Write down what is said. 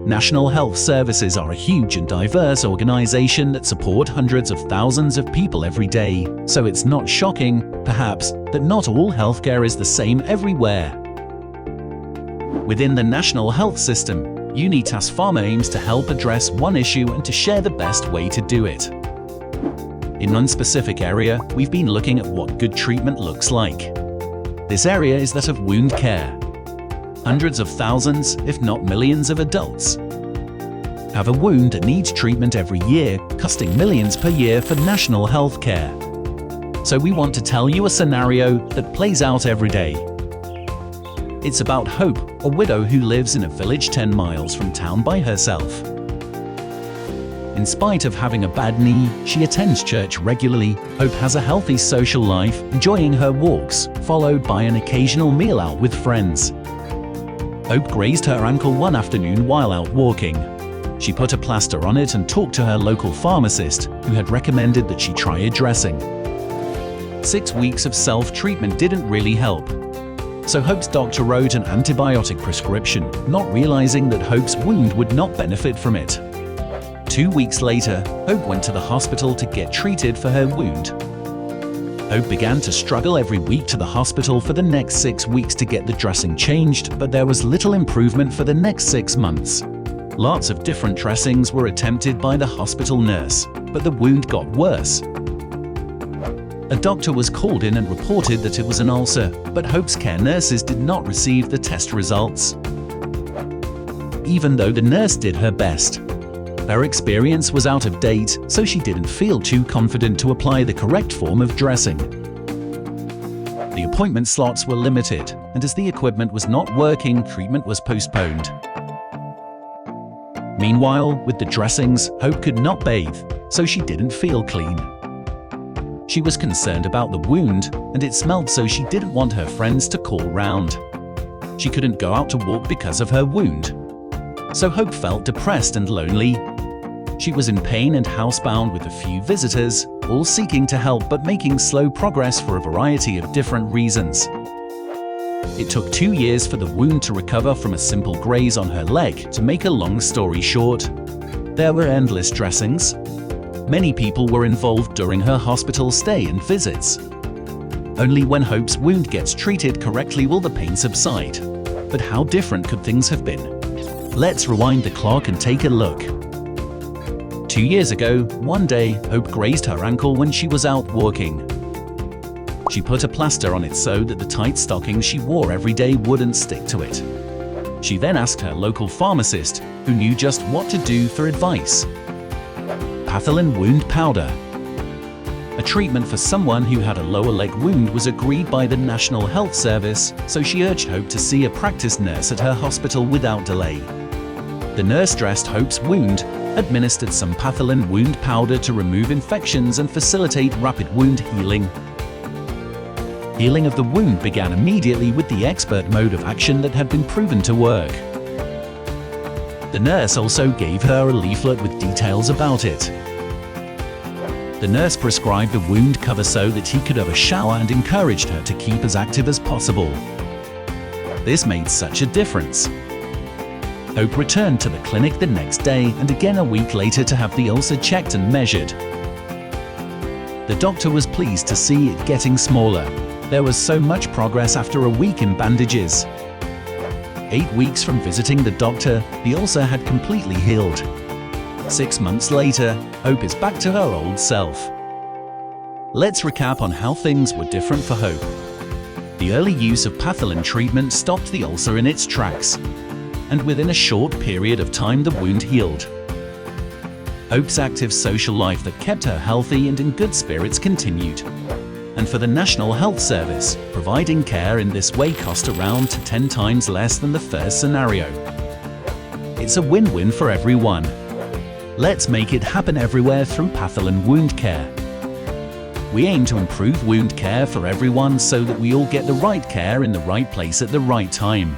National Health Services are a huge and diverse organization that support hundreds of thousands of people every day, so it's not shocking, perhaps, that not all healthcare is the same everywhere. Within the national health system, Unitas Pharma aims to help address one issue and to share the best way to do it. In one specific area, we've been looking at what good treatment looks like. This area is that of wound care. Hundreds of thousands, if not millions of adults have a wound that needs treatment every year, costing millions per year for national health care. So we want to tell you a scenario that plays out every day. It's about Hope, a widow who lives in a village 10 miles from town by herself. In spite of having a bad knee, she attends church regularly. Hope has a healthy social life, enjoying her walks, followed by an occasional meal out with friends. Hope grazed her ankle one afternoon while out walking. She put a plaster on it and talked to her local pharmacist, who had recommended that she try a dressing. 6 weeks of self-treatment didn't really help. So Hope's doctor wrote an antibiotic prescription, not realizing that Hope's wound would not benefit from it. 2 weeks later, Hope went to the hospital to get treated for her wound. Hope began to struggle every week to the hospital for the next 6 weeks to get the dressing changed, but there was little improvement for the next 6 months. Lots of different dressings were attempted by the hospital nurse, but the wound got worse. A doctor was called in and reported that it was an ulcer, but Hope's care nurses did not receive the test results. Even though the nurse did her best, her experience was out of date, so she didn't feel too confident to apply the correct form of dressing. The appointment slots were limited, and as the equipment was not working, treatment was postponed. Meanwhile, with the dressings, Hope could not bathe, so she didn't feel clean. She was concerned about the wound, and it smelled, so she didn't want her friends to call round. She couldn't go out to walk because of her wound. So Hope felt depressed and lonely. She was in pain and housebound with a few visitors, all seeking to help but making slow progress for a variety of different reasons. It took 2 years for the wound to recover from a simple graze on her leg. To make a long story short, there were endless dressings. Many people were involved during her hospital stay and visits. Only when Hope's wound gets treated correctly will the pain subside. But how different could things have been? Let's rewind the clock and take a look. 2 years ago, one day, Hope grazed her ankle when she was out walking. She put a plaster on it so that the tight stockings she wore every day wouldn't stick to it. She then asked her local pharmacist, who knew just what to do, for advice. Pathelen wound powder. A treatment for someone who had a lower leg wound was agreed by the National Health Service, so she urged Hope to see a practice nurse at her hospital without delay. The nurse dressed Hope's wound, administered some Pathelen wound powder to remove infections and facilitate rapid wound healing. Healing of the wound began immediately with the expert mode of action that had been proven to work. The nurse also gave her a leaflet with details about it. The nurse prescribed a wound cover so that he could have a shower and encouraged her to keep as active as possible. This made such a difference. Hope returned to the clinic the next day and again a week later to have the ulcer checked and measured. The doctor was pleased to see it getting smaller. There was so much progress after a week in bandages. 8 weeks from visiting the doctor, the ulcer had completely healed. 6 months later, Hope is back to her old self. Let's recap on how things were different for Hope. The early use of Pathelen treatment stopped the ulcer in its tracks, and within a short period of time the wound healed. Hope's active social life that kept her healthy and in good spirits continued. And for the National Health Service, providing care in this way cost around 10 times less than the first scenario. It's a win-win for everyone. Let's make it happen everywhere through Pathelen Wound Care. We aim to improve wound care for everyone so that we all get the right care in the right place at the right time.